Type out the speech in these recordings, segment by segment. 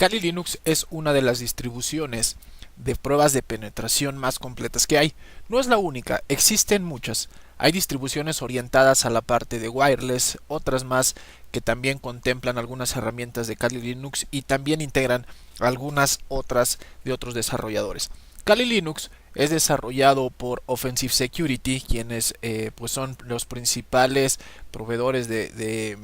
Kali Linux es una de las distribuciones de pruebas de penetración más completas que hay. No es la única, existen muchas. Hay distribuciones orientadas a la parte de wireless, otras más que también contemplan algunas herramientas de Kali Linux y también integran algunas otras de otros desarrolladores. Kali Linux es desarrollado por Offensive Security, quienes pues son los principales proveedores de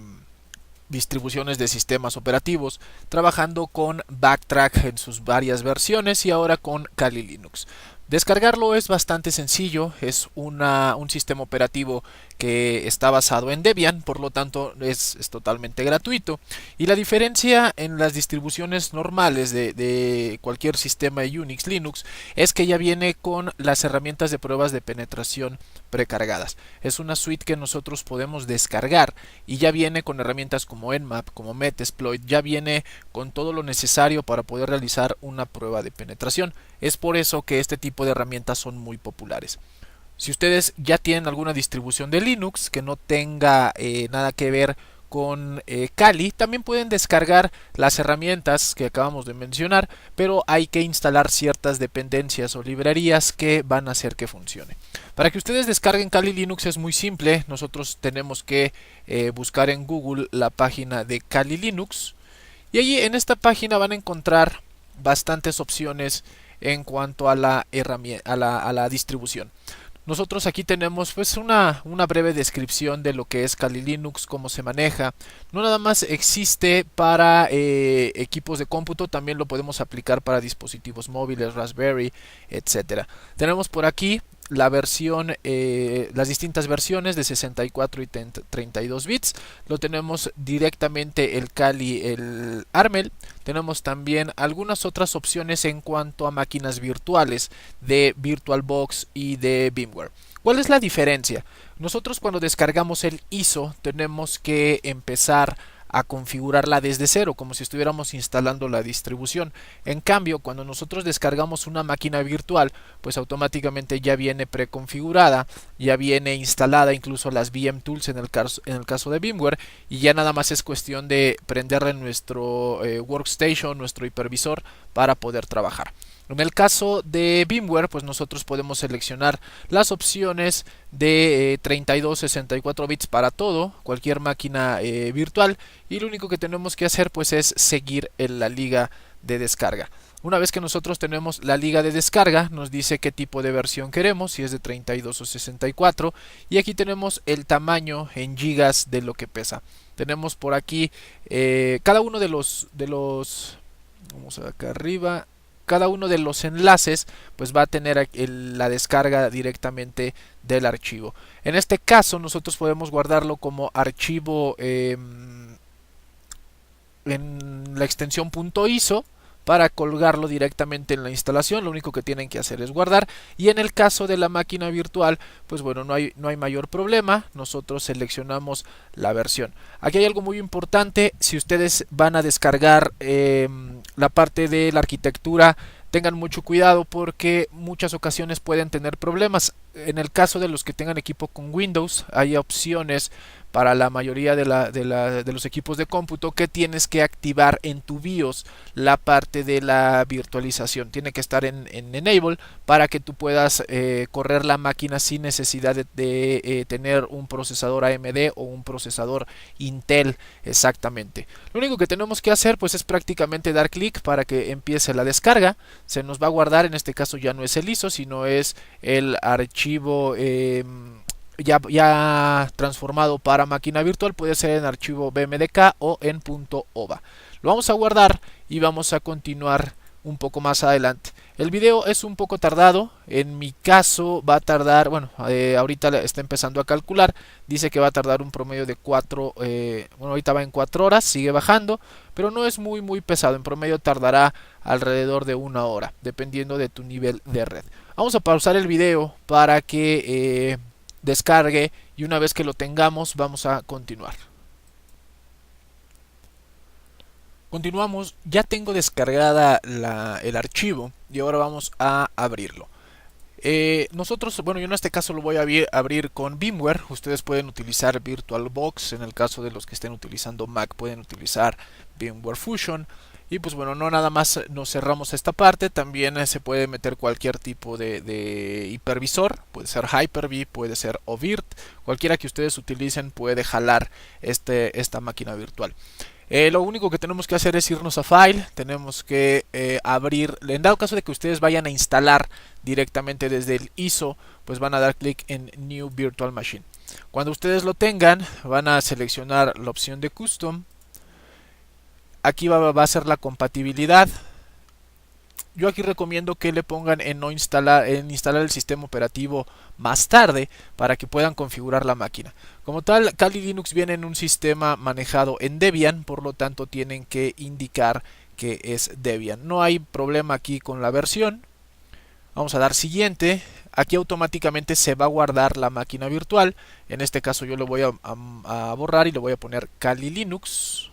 distribuciones de sistemas operativos, trabajando con Backtrack en sus varias versiones y ahora con Kali Linux. Descargarlo es bastante sencillo, es un sistema operativo que está basado en Debian, por lo tanto es totalmente gratuito. Y la diferencia en las distribuciones normales de cualquier sistema de Unix, Linux, es que ya viene con las herramientas de pruebas de penetración precargadas. Es una suite que nosotros podemos descargar y ya viene con herramientas como Nmap, como Metasploit, ya viene con todo lo necesario para poder realizar una prueba de penetración. Es por eso que este tipo de herramientas son muy populares. Si ustedes ya tienen alguna distribución de Linux que no tenga nada que ver con Kali, también pueden descargar las herramientas que acabamos de mencionar, pero hay que instalar ciertas dependencias o librerías que van a hacer que funcione. Para que ustedes descarguen Kali Linux es muy simple. Nosotros tenemos que buscar en Google la página de Kali Linux y allí en esta página van a encontrar bastantes opciones en cuanto a la herramienta, a la distribución. Nosotros aquí tenemos pues una breve descripción de lo que es Kali Linux, cómo se maneja. No nada más existe para equipos de cómputo, también lo podemos aplicar para dispositivos móviles, Raspberry, etcétera. Tenemos por aquí la versión, las distintas versiones de 64 y 32 bits. Lo tenemos directamente el Kali, el Armel. Tenemos también algunas otras opciones en cuanto a máquinas virtuales de VirtualBox y de VMware. ¿Cuál es la diferencia? Nosotros cuando descargamos el ISO tenemos que empezar a configurarla desde cero, como si estuviéramos instalando la distribución. En cambio, cuando nosotros descargamos una máquina virtual, pues automáticamente ya viene preconfigurada, ya viene instalada incluso las VM Tools en el caso de VMware, y ya nada más es cuestión de prenderle nuestro workstation, nuestro hipervisor, para poder trabajar. En el caso de VMware, pues nosotros podemos seleccionar las opciones de 32, 64 bits para todo, cualquier máquina virtual, y lo único que tenemos que hacer pues es seguir en la liga de descarga. Una vez que nosotros tenemos la liga de descarga, nos dice qué tipo de versión queremos, si es de 32 o 64, y aquí tenemos el tamaño en gigas de lo que pesa. Tenemos por aquí cada uno de los vamos acá arriba. Cada uno de los enlaces pues va a tener la descarga directamente del archivo. En este caso nosotros podemos guardarlo como archivo en la extensión .iso para colgarlo directamente en la instalación. Lo único que tienen que hacer es guardar, y en el caso de la máquina virtual pues bueno, no hay mayor problema. Nosotros seleccionamos la versión. Aquí hay algo muy importante: si ustedes van a descargar la parte de la arquitectura, tengan mucho cuidado porque muchas ocasiones pueden tener problemas. En el caso de los que tengan equipo con Windows, hay opciones para la mayoría de los equipos de cómputo que tienes que activar en tu BIOS la parte de la virtualización. Tiene que estar en Enable para que tú puedas correr la máquina sin necesidad de tener un procesador AMD o un procesador Intel exactamente. Lo único que tenemos que hacer pues es prácticamente dar clic para que empiece la descarga. Se nos va a guardar, en este caso ya no es el ISO, sino es el archivo ya transformado para máquina virtual. Puede ser en archivo BMDK o en .ova. Lo vamos a guardar y vamos a continuar un poco más adelante. El video es un poco tardado, en mi caso va a tardar, bueno, ahorita está empezando a calcular, dice que va a tardar un promedio de 4, bueno, ahorita va en 4 horas, sigue bajando, pero no es muy pesado. En promedio tardará alrededor de 1 hora, dependiendo de tu nivel de red. Vamos a pausar el video para que descargue, y una vez que lo tengamos vamos a continuar. Continuamos. Ya tengo descargada el archivo y ahora vamos a abrirlo. Nosotros, bueno, yo en este caso lo voy a abrir con VMware. Ustedes pueden utilizar VirtualBox. En el caso de los que estén utilizando Mac, pueden utilizar VMware Fusion. Y pues bueno, no nada más nos cerramos esta parte, también se puede meter cualquier tipo de hipervisor, puede ser Hyper-V, puede ser OVIRT, cualquiera que ustedes utilicen puede jalar esta máquina virtual. Lo único que tenemos que hacer es irnos a File, tenemos que abrir, en dado caso de que ustedes vayan a instalar directamente desde el ISO, pues van a dar clic en New Virtual Machine. Cuando ustedes lo tengan, van a seleccionar la opción de Custom. Aquí va a ser la compatibilidad. Yo aquí recomiendo que le pongan en instalar el sistema operativo más tarde para que puedan configurar la máquina. Como tal, Kali Linux viene en un sistema manejado en Debian, por lo tanto tienen que indicar que es Debian. No hay problema aquí con la versión. Vamos a dar siguiente. Aquí automáticamente se va a guardar la máquina virtual. En este caso yo lo voy a borrar y le voy a poner Kali Linux.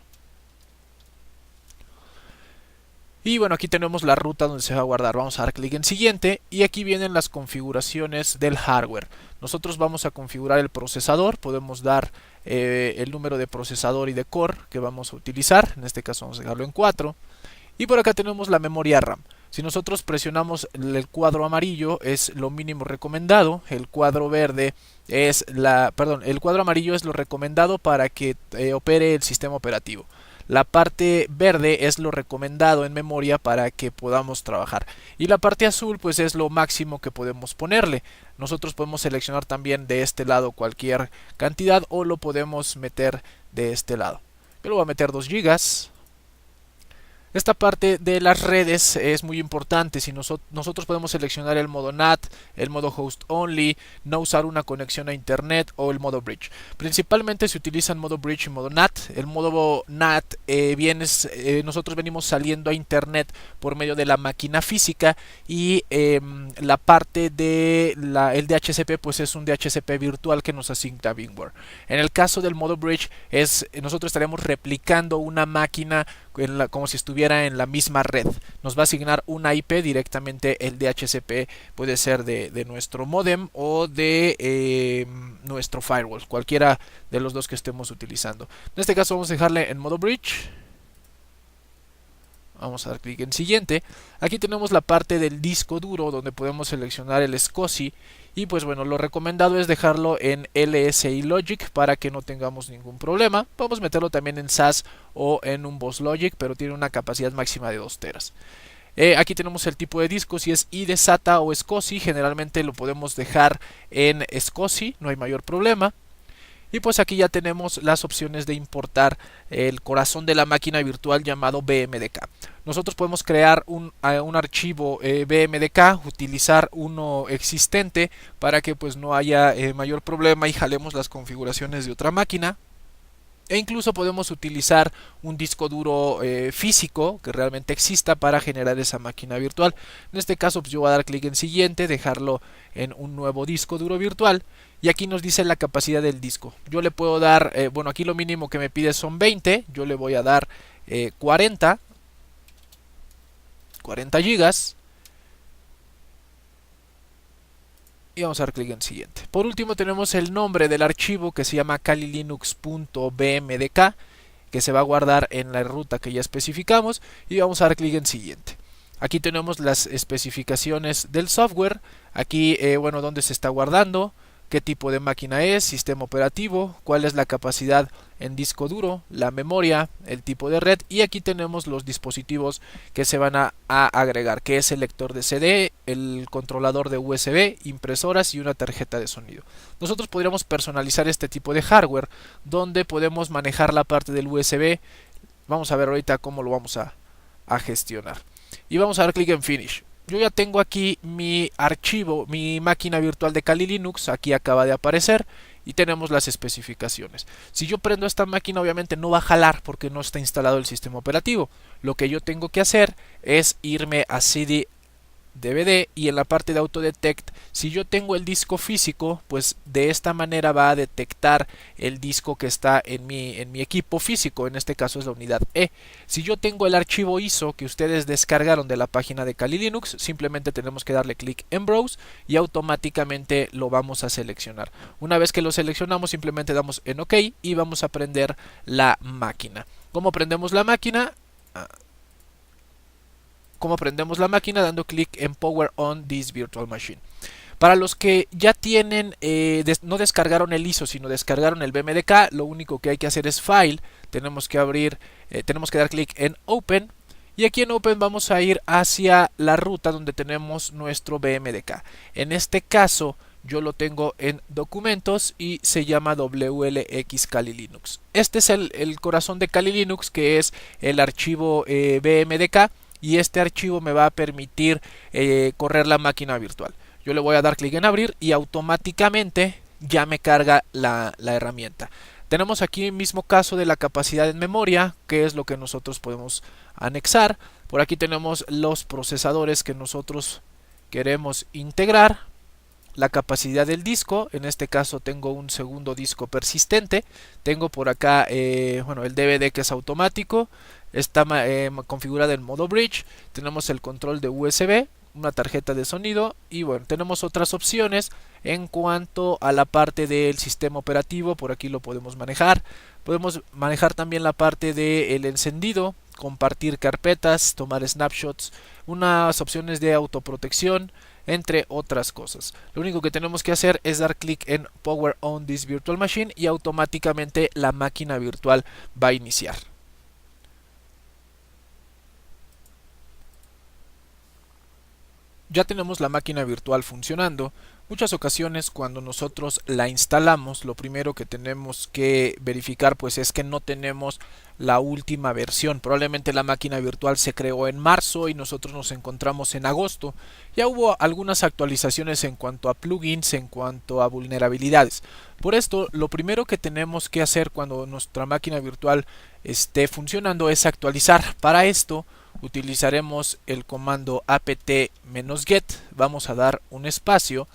Y bueno, aquí tenemos la ruta donde se va a guardar. Vamos a dar clic en siguiente y aquí vienen las configuraciones del hardware. Nosotros vamos a configurar el procesador. Podemos dar el número de procesador y de core que vamos a utilizar. En este caso vamos a dejarlo en 4. Y por acá tenemos la memoria RAM. Si nosotros presionamos el cuadro amarillo es lo mínimo recomendado. El cuadro verde es el cuadro amarillo es lo recomendado para que opere el sistema operativo. La parte verde es lo recomendado en memoria para que podamos trabajar. Y la parte azul pues es lo máximo que podemos ponerle. Nosotros podemos seleccionar también de este lado cualquier cantidad o lo podemos meter de este lado. Yo lo voy a meter 2 GB. Esta parte de las redes es muy importante. Si nosotros podemos seleccionar el modo NAT, el modo Host Only, no usar una conexión a internet o el modo Bridge. Principalmente se utilizan modo Bridge y modo NAT. El modo NAT nosotros venimos saliendo a internet por medio de la máquina física y la parte de el DHCP pues es un DHCP virtual que nos asigna VMware. En el caso del modo Bridge nosotros estaremos replicando una máquina como si estuviera en la misma red. Nos va a asignar una IP directamente. El DHCP puede ser de nuestro modem o de nuestro firewall, cualquiera de los dos que estemos utilizando. En este caso vamos a dejarle en modo bridge. Vamos a dar clic en siguiente. Aquí tenemos la parte del disco duro donde podemos seleccionar el SCSI. Y pues bueno, lo recomendado es dejarlo en LSI Logic para que no tengamos ningún problema. Podemos meterlo también en SAS o en un Boss Logic, pero tiene una capacidad máxima de 2 teras. Aquí tenemos el tipo de disco, si es ID SATA o SCSI. Generalmente lo podemos dejar en SCSI, no hay mayor problema. Y pues aquí ya tenemos las opciones de importar el corazón de la máquina virtual llamado BMDK. Nosotros podemos crear un archivo BMDK, utilizar uno existente para que pues no haya mayor problema y jalemos las configuraciones de otra máquina. E incluso podemos utilizar un disco duro físico que realmente exista para generar esa máquina virtual. En este caso pues yo voy a dar clic en siguiente, dejarlo en un nuevo disco duro virtual. Y aquí nos dice la capacidad del disco. Yo le puedo dar, bueno, aquí lo mínimo que me pide son 20. Yo le voy a dar 40 gigas. Y vamos a dar clic en siguiente. Por último tenemos el nombre del archivo que se llama kalilinux.bmdk, que se va a guardar en la ruta que ya especificamos. Y vamos a dar clic en siguiente. Aquí tenemos las especificaciones del software. Aquí, bueno, dónde se está guardando, qué tipo de máquina es, sistema operativo, cuál es la capacidad en disco duro, la memoria, el tipo de red. Y aquí tenemos los dispositivos que se van a agregar, que es el lector de CD, el controlador de USB, impresoras y una tarjeta de sonido. Nosotros podríamos personalizar este tipo de hardware donde podemos manejar la parte del USB. Vamos a ver ahorita cómo lo vamos a gestionar. Y vamos a dar clic en Finish. Yo ya tengo aquí mi archivo, mi máquina virtual de Kali Linux, aquí acaba de aparecer y tenemos las especificaciones. Si yo prendo esta máquina obviamente no va a jalar porque no está instalado el sistema operativo. Lo que yo tengo que hacer es irme a CD DVD y en la parte de Autodetect, si yo tengo el disco físico, pues de esta manera va a detectar el disco que está en mi equipo físico, en este caso es la unidad E. Si yo tengo el archivo ISO que ustedes descargaron de la página de Kali Linux, simplemente tenemos que darle clic en Browse y automáticamente lo vamos a seleccionar. Una vez que lo seleccionamos, simplemente damos en OK y vamos a prender la máquina. ¿Cómo prendemos la máquina? ¿Cómo prendemos la máquina? Dando clic en Power on this virtual machine. Para los que ya tienen, no descargaron el ISO, sino descargaron el BMDK, lo único que hay que hacer es File, tenemos que dar clic en Open, y aquí en Open vamos a ir hacia la ruta donde tenemos nuestro BMDK. En este caso yo lo tengo en documentos y se llama WLX Kali Linux. Este es el corazón de Kali Linux, que es el archivo BMDK, y este archivo me va a permitir correr la máquina virtual. Yo le voy a dar clic en abrir y automáticamente ya me carga la herramienta. Tenemos aquí el mismo caso de la capacidad en memoria, que es lo que nosotros podemos anexar. Por aquí tenemos los procesadores que nosotros queremos integrar. La capacidad del disco, en este caso tengo un segundo disco persistente. Tengo por acá el DVD, que es automático. Está configurada en modo bridge. Tenemos el control de USB, una tarjeta de sonido, y bueno, tenemos otras opciones en cuanto a la parte del sistema operativo. Por aquí lo podemos manejar. Podemos manejar también la parte del encendido, compartir carpetas, tomar snapshots, unas opciones de autoprotección, entre otras cosas. Lo único que tenemos que hacer es dar clic en Power on this virtual machine y automáticamente la máquina virtual va a iniciar. Ya tenemos la máquina virtual funcionando. Muchas ocasiones cuando nosotros la instalamos, lo primero que tenemos que verificar pues es que no tenemos la última versión. Probablemente la máquina virtual se creó en marzo y nosotros nos encontramos en agosto. Ya hubo algunas actualizaciones en cuanto a plugins, en cuanto a vulnerabilidades. Por esto, lo primero que tenemos que hacer cuando nuestra máquina virtual esté funcionando es actualizar. Para esto utilizaremos el comando apt-get. Vamos a dar un espacio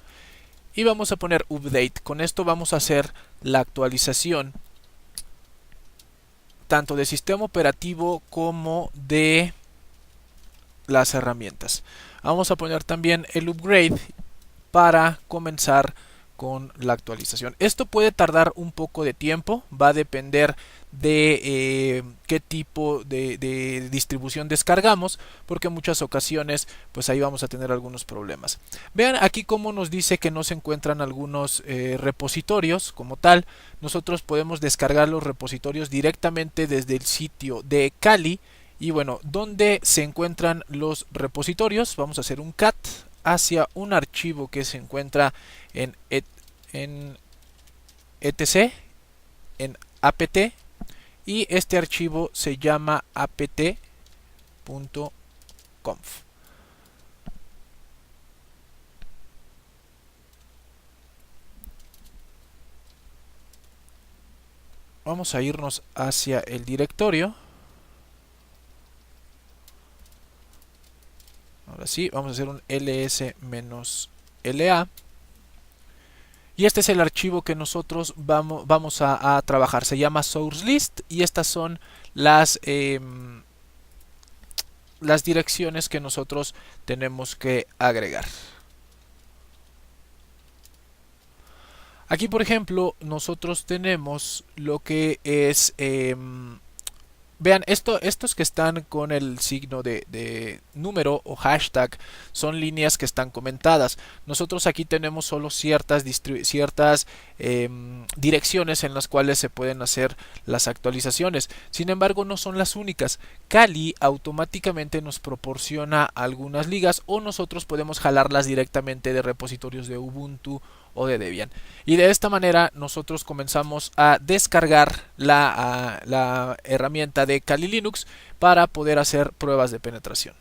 y vamos a poner update. Con esto vamos a hacer la actualización tanto de sistema operativo como de las herramientas. Vamos a poner también el upgrade para comenzar con la actualización. Esto puede tardar un poco de tiempo, va a depender de qué tipo de distribución descargamos, porque en muchas ocasiones pues ahí vamos a tener algunos problemas. Vean aquí cómo nos dice que no se encuentran algunos repositorios como tal. Nosotros podemos descargar los repositorios directamente desde el sitio de Kali. Y bueno, ¿dónde se encuentran los repositorios? Vamos a hacer un cat hacia un archivo que se encuentra en etc, en apt, y este archivo se llama apt.conf. Vamos a irnos hacia el directorio. Ahora sí, vamos a hacer un ls-la. Y este es el archivo que nosotros vamos a trabajar. Se llama source list y estas son las direcciones que nosotros tenemos que agregar. Aquí, por ejemplo, nosotros tenemos lo que es... vean, estos que están con el signo de número o hashtag son líneas que están comentadas. Nosotros aquí tenemos solo ciertas direcciones en las cuales se pueden hacer las actualizaciones. Sin embargo, no son las únicas. Kali automáticamente nos proporciona algunas ligas o nosotros podemos jalarlas directamente de repositorios de Ubuntu o de Debian. Y de esta manera nosotros comenzamos a descargar la herramienta de Kali Linux para poder hacer pruebas de penetración.